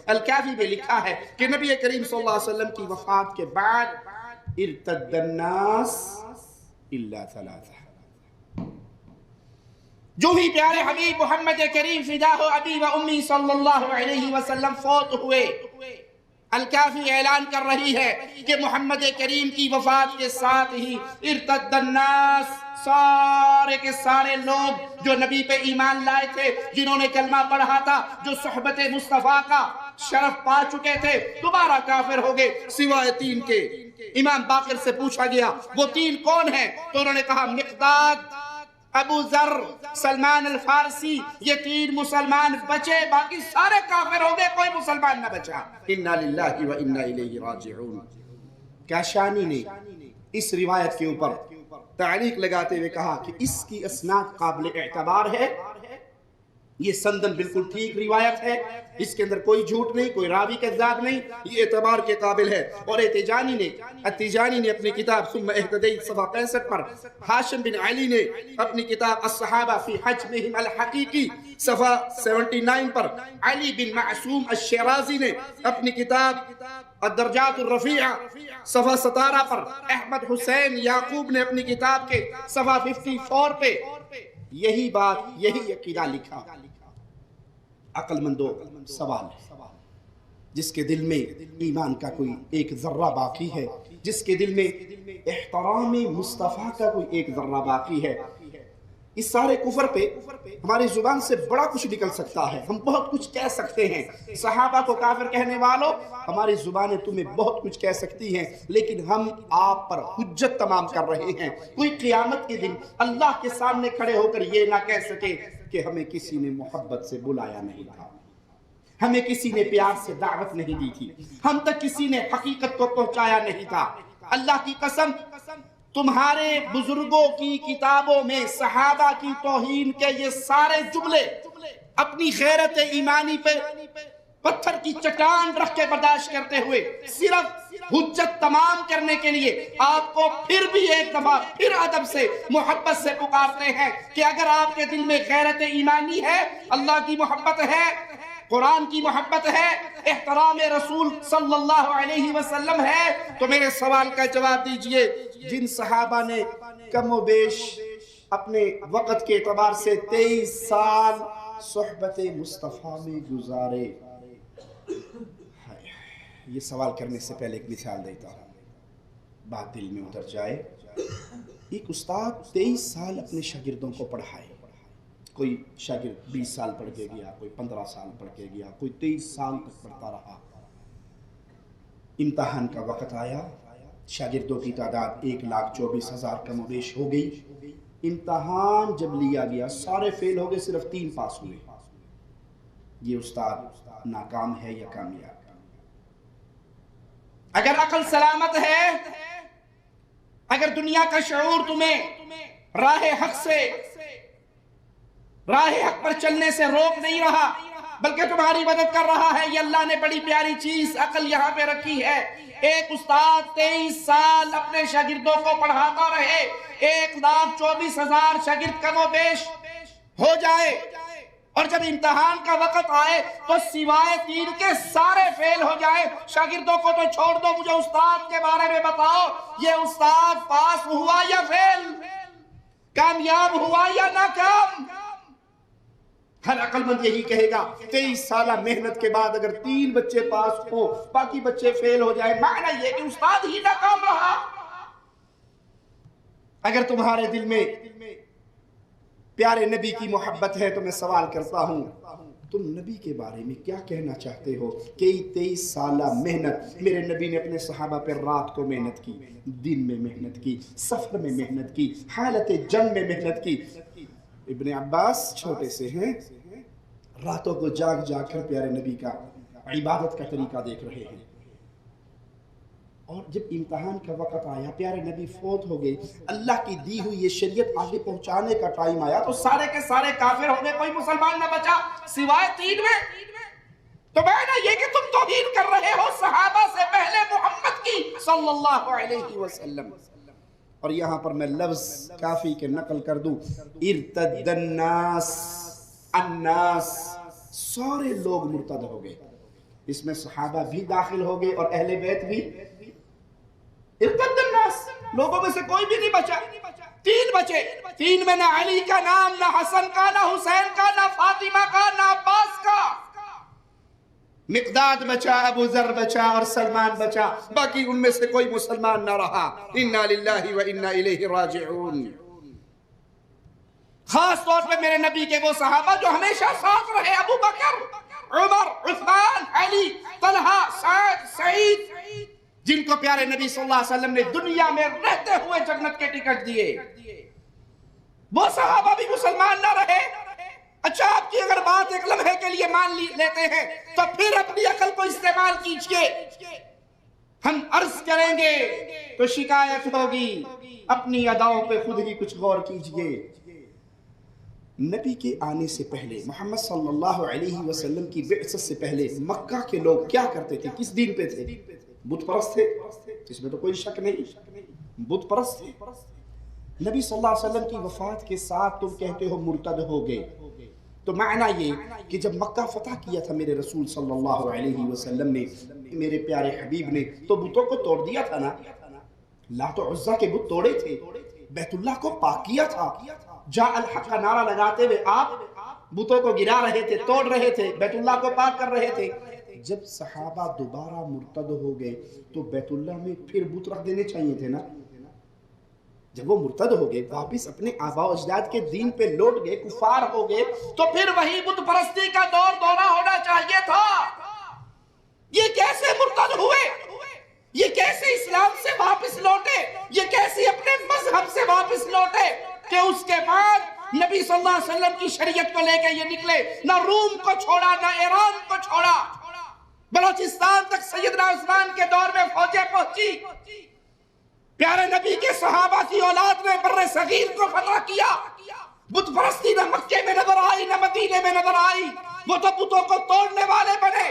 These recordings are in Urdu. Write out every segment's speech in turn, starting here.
الکافی میں لکھا ہے کہ نبی کریم صلی اللہ علیہ وسلم کی وفات کے بعد ارتد الناس الا ثلاثہ، جو ہی پیارے حبیب محمد کریم فداہ ابی و امی صلی اللہ علیہ وسلم فوت ہوئے، الکافی اعلان کر رہی ہے کہ محمد کریم کی وفات کے ساتھ ہی ارتد الناس، سارے کے سارے لوگ جو نبی پہ ایمان لائے تھے، جنہوں نے کلمہ پڑھا تھا، جو صحبت مصطفیٰ کا شرف پا چکے تھے، دوبارہ کافر ہو گئے سوائے 3 کے۔ امام باقر سے پوچھا گیا وہ 3 کون ہیں؟ تو انہوں نے کہا مقداد، ابو ذر، سلمان الفارسی، یہ 3 مسلمان بچے، باقی سارے کافر ہو گئے، کوئی مسلمان نہ بچا۔ انا للہ و انا الیہ راجعون۔ کاشانی نے اس روایت کے اوپر تعلیق لگاتے ہوئے کہا کہ اس کی اسناد قابل اعتبار ہے، یہ سندن بالکل ٹھیک روایت ہے، اس کے اندر کوئی جھوٹ نہیں، کوئی راوی کذاب نہیں، یہ اعتبار کے قابل ہے۔ اور التیجانی نے اپنی کتاب ثم اہتدیت صفحہ 65 پر، ہاشم بن علی نے اپنی کتاب الصحابہ فی حجمہم الحقیقی صفحہ 79 پر، علی بن معصوم الشیرازی نے اپنی کتاب الدرجات الرفیعہ صفحہ 17 پر، احمد حسین یعقوب نے اپنی کتاب کے صفحہ 54 پہ یہی بات، یہی عقیدہ لکھا۔ عقل مندو سوال ہے، جس کے دل میں ایمان کا کوئی ایک ذرہ باقی ہے، جس کے دل میں احترام مصطفیٰ کا کوئی ایک ذرہ باقی ہے، اس سارے کفر پہ ہماری زبان سے بڑا کچھ نکل سکتا ہے، ہم بہت کچھ کہہ سکتے ہیں۔ صحابہ کو کافر کہنے والوں، ہماری زبانیں تمہیں بہت کچھ کہہ سکتی ہیں، لیکن ہم آپ پر حجت تمام کر رہے ہیں۔ کوئی قیامت کے دن اللہ کے سامنے کھڑے ہو کر یہ نہ کہہ سکے کہ ہمیں کسی نے محبت سے بلایا نہیں تھا، ہمیں کسی نے پیار سے دعوت نہیں دی تھی، ہم تک کسی نے حقیقت کو پہنچایا نہیں تھا۔ اللہ کی قسم، تمہارے بزرگوں کی کتابوں میں صحابہ کی توہین کے یہ سارے جملے اپنی غیرت ایمانی پہ پتھر کی چٹان رکھ کے برداشت کرتے ہوئے صرف حجت تمام کرنے کے لیے آپ کو پھر بھی ایک دفعہ پھر ادب سے محبت سے پکارتے ہیں کہ اگر آپ کے دل میں غیرت ایمانی ہے، اللہ کی محبت ہے، قرآن کی محبت ہے، احترام رسول صلی اللہ علیہ وسلم ہے، تو میرے سوال کا جواب دیجئے، جن صحابہ نے کم و بیش اپنے وقت کے اعتبار سے 23 سال صحبت مصطفیٰ میں گزارے، یہ سوال کرنے سے پہلے ایک مثال دیتا ہوں، بات دل میں اتر جائے۔ ایک استاد 23 سال اپنے شاگردوں کو پڑھائے، کوئی شاگرد 20 سال پڑھ کے گیا، کوئی 15 سال پڑھ کے گیا، کوئی 23 سال تک پڑھتا رہا۔ امتحان کا وقت آیا، شاگردوں کی تعداد 1,24,000 کم و بیش ہو گئی۔ امتحان جب لیا گیا سارے فیل ہو گئے، صرف 3 پاس ہوئے۔ یہ استاد ناکام ہے یا کامیاب؟ اگر عقل سلامت ہے، اگر دنیا کا شعور تمہیں راہ حق پر چلنے سے روک نہیں رہا بلکہ تمہاری مدد کر رہا ہے، یہ اللہ نے بڑی پیاری چیز عقل یہاں پہ رکھی ہے۔ ایک استاد 23 سال اپنے شاگردوں کو پڑھاتا رہے، 1,24,000 شاگرد کم و بیش ہو جائے، اور جب امتحان کا وقت آئے تو سوائے 3 کے سارے فیل ہو جائے۔ شاگردوں کو تو چھوڑ دو، مجھے استاد کے بارے میں بتاؤ، یہ استاد پاس ہوا یا فیل، کامیاب ہوا یا ناکام؟ ہر عقل مند یہی کہے گا 23 سالہ محنت کے بعد اگر 3 بچے پاس ہو باقی بچے فیل ہو جائے، معنی یہ کہ استاد ہی ناکام رہا۔ اگر تمہارے دل میں پیارے نبی کی محبت ہے تو میں سوال کرتا ہوں، تم نبی کے بارے میں کیا کہنا چاہتے ہو؟ کہ 23 سالہ محنت، میرے نبی نے اپنے صحابہ پر رات کو محنت کی، دن میں محنت کی، سفر میں محنت کی، حالت جنگ میں محنت کی۔ ابن عباس چھوٹے سے ہیں، راتوں کو جاگ جاگ کر پیارے نبی کا عبادت کا طریقہ دیکھ رہے ہیں، اور جب امتحان کا وقت آیا، پیارے نبی فوت ہو گئے، اللہ کی دی ہوئی یہ شریعت آگے پہنچانے کا ٹائم آیا تو سارے کے سارے کافر ہو گئے، کوئی مسلمان نہ بچا سوائے 3 میں۔ تو معنی یہ کہ تم توہین کر رہے ہو صحابہ سے پہلے محمد کی صلی اللہ علیہ وسلم۔ اور یہاں پر میں لفظ کافی کے نقل کر دوں، ارتد الناس، الناس، سارے لوگ مرتد ہو گئے۔ اس میں صحابہ بھی داخل ہو گئے اور اہل بیت بھی۔ ارتد الناس، لوگوں میں سے کوئی بھی نہیں بچا، تین بچے، تین میں نہ علی کا نام، نہ حسن کا، نہ حسین کا، نہ فاطمہ کا، نہ عباس کا۔ مقداد بچا، ابو ذر بچا اور سلمان بچا، باقی ان میں سے کوئی مسلمان نہ رہا۔ انا للہ و انا الیہ راجعون۔ خاص طور پہ میرے نبی کے وہ صحابہ جو ہمیشہ ساتھ رہے، ابو بکر، عمر، عثمان، علی، طلحہ، سعد، سعید، جن کو پیارے نبی صلی اللہ علیہ وسلم نے دنیا میں رہتے ہوئے جنت کے ٹکٹ دیے، وہ صحابہ بھی مسلمان نہ رہے۔ اچھا، آپ کی اگر بات ایک لمحے کے لیے مان لیتے ہیں تو پھر اپنی عقل کو استعمال کیجئے۔ ہم عرض کریں گے تو شکایت ہوگی، اپنی اداؤں پہ خود ہی کچھ غور کیجئے۔ نبی کے آنے سے پہلے، محمد صلی اللہ علیہ وسلم کی بعثت سے پہلے مکہ کے لوگ کیا کرتے تھے؟ کس دین پہ تھے؟ بت پرست تھے، اس میں تو کوئی شک نہیں، بت پرست تھے۔ نبی صلی اللہ علیہ وسلم کی وفات کے ساتھ تم کہتے ہو مرتد ہو گئے، تو معنی یہ کہ جب مکہ فتح کیا تھا میرے رسول صلی اللہ علیہ وسلم نے، میرے پیارے حبیب نے، تو بتوں کو توڑ دیا تھا نا، لات و عزا کے بت توڑے تھے، بیت اللہ کو پاک کیا تھا۔ جاء الحق کا نعرہ لگاتے ہوئے آپ بتوں کو گرا رہے تھے، توڑ رہے تھے، بیت اللہ کو پاک کر رہے تھے۔ جب صحابہ دوبارہ مرتد ہو گئے تو بیت اللہ میں پھر بت رکھ دینے چاہیے تھے نا۔ جب وہ مرتد ہو گئے، واپس اپنے آباء و اجداد کے دین پہ لوٹ گئے، کفار ہو گئے، تو پھر وہی بت پرستی کا دور دورہ ہونا چاہیے تھا۔ یہ کیسے مرتد ہوئے؟ یہ کیسے اسلام سے واپس لوٹے؟ یہ کیسے اپنے مذہب سے واپس لوٹے کہ اس کے بعد نبی صلی اللہ علیہ وسلم کی شریعت کو لے کے یہ نکلے؟ نہ روم کو چھوڑا، نہ ایران کو چھوڑا، بلوچستان تک سیدنا عثمان کے دور میں فوجیں پہنچی، پیارے نبی کے صحابہ کی اولاد نے بر صغیر کو فتح کیا۔ بت پرستی نہ مکے میں نظر آئی، نہ مدینے میں نظر آئی، وہ تو بتوں کو توڑنے والے بنے۔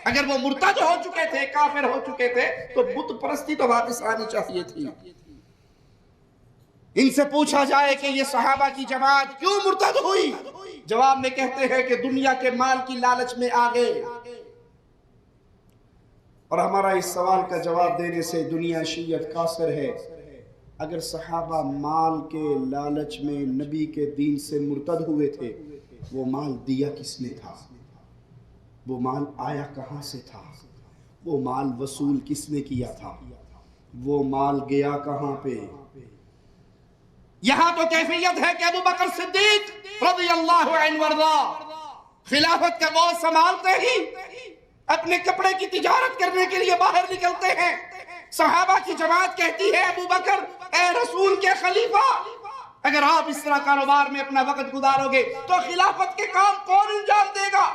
اگر وہ مرتد ہو چکے تھے، کافر ہو چکے تھے، تو بت پرستی تو واپس آنی چاہیے تھی۔ ان سے پوچھا جائے کہ یہ صحابہ کی جماعت کیوں مرتد ہوئی، جواب میں کہتے ہیں کہ دنیا کے مال کی لالچ میں آ گئے۔ اور ہمارا اس سوال کا جواب دینے سے دنیا شیعت قاصر ہے۔ اگر صحابہ مال کے لالچ میں نبی کے دین سے مرتد ہوئے تھے، وہ مال دیا کس نے تھا؟ وہ مال آیا کہاں سے تھا؟ وہ مال وصول کس نے کیا تھا؟ وہ مال گیا کہاں پہ؟ یہاں تو کیفیت ہے کہ ابو بکر صدیق رضی اللہ عنہ وارضا خلافت کا بوجھ سنبھالتے ہی اپنے کپڑے کی تجارت کرنے کے لیے باہر نکلتے ہیں۔ صحابہ کی جماعت کہتی ہے، ابو بکر اے رسول کے خلیفہ، اگر آپ اس طرح کاروبار میں اپنا وقت گزارو گے تو خلافت کے کام کون انجام دے گا؟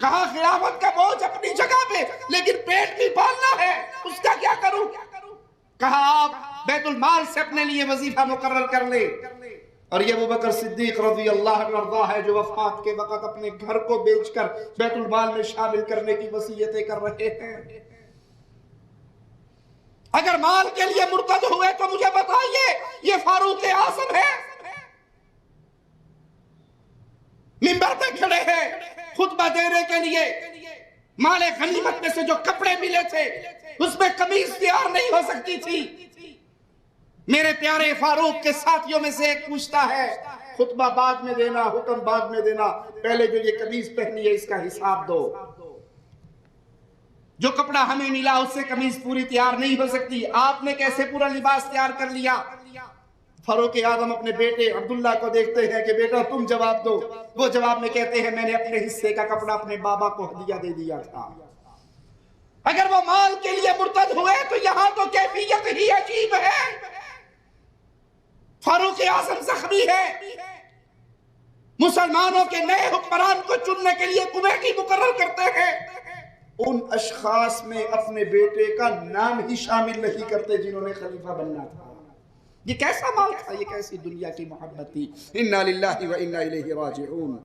کہا خلافت کا بوجھ اپنی جگہ پہ، لیکن پیٹ بھی پالنا ہے، اس کا کیا کروں؟ کہا آپ بیت المال سے اپنے لیے وظیفہ مقرر کر لیں۔ اور یہ ابو بکر صدیق رضی اللہ عنہ ہے جو وفات کے وقت اپنے گھر کو بیچ کر بیت المال میں شامل کرنے کی وصیتیں کر رہے ہیں۔ اگر مال کے لیے مرتد ہوئے تو مجھے بتائیے، یہ فاروق اعظم ہے، منبر پہ کھڑے ہیں خطبہ دینے کے لیے، مال غنیمت میں سے جو کپڑے ملے تھے اس میں قمیص تیار نہیں ہو سکتی تھی۔ میرے پیارے فاروق کے ساتھیوں میں سے ایک پوچھتا ہے، خطبہ بعد میں دینا، حکم بعد میں دینا، پہلے جو یہ قمیص پہنی ہے اس کا حساب دو۔ جو کپڑا ہمیں ملا اس سے قمیص پوری تیار نہیں ہو سکتی، آپ نے کیسے پورا لباس تیار کر لیا؟ فاروق اعظم اپنے بیٹے عبداللہ کو دیکھتے ہیں کہ بیٹا تم جواب دو۔ وہ جواب میں کہتے ہیں، میں نے اپنے حصے کا کپڑا اپنے بابا کو ہدیہ دے دیا تھا۔ اگر وہ مال کے لیے مرتد ہوئے تو یہاں تو کیفیت ہی عجیب ہے۔ فاروق اعظم زخمی ہے، مسلمانوں کے نئے حکمران کو چننے کے لیے کمیٹی مقرر کرتے ہیں، ان اشخاص میں اپنے بیٹے کا نام ہی شامل نہیں کرتے جنہوں نے خلیفہ بننا تھا۔ یہ کیسا مال تھا، یہ کیسی دنیا کی محبت تھی۔ انا للہ و انا الیہ راجعون۔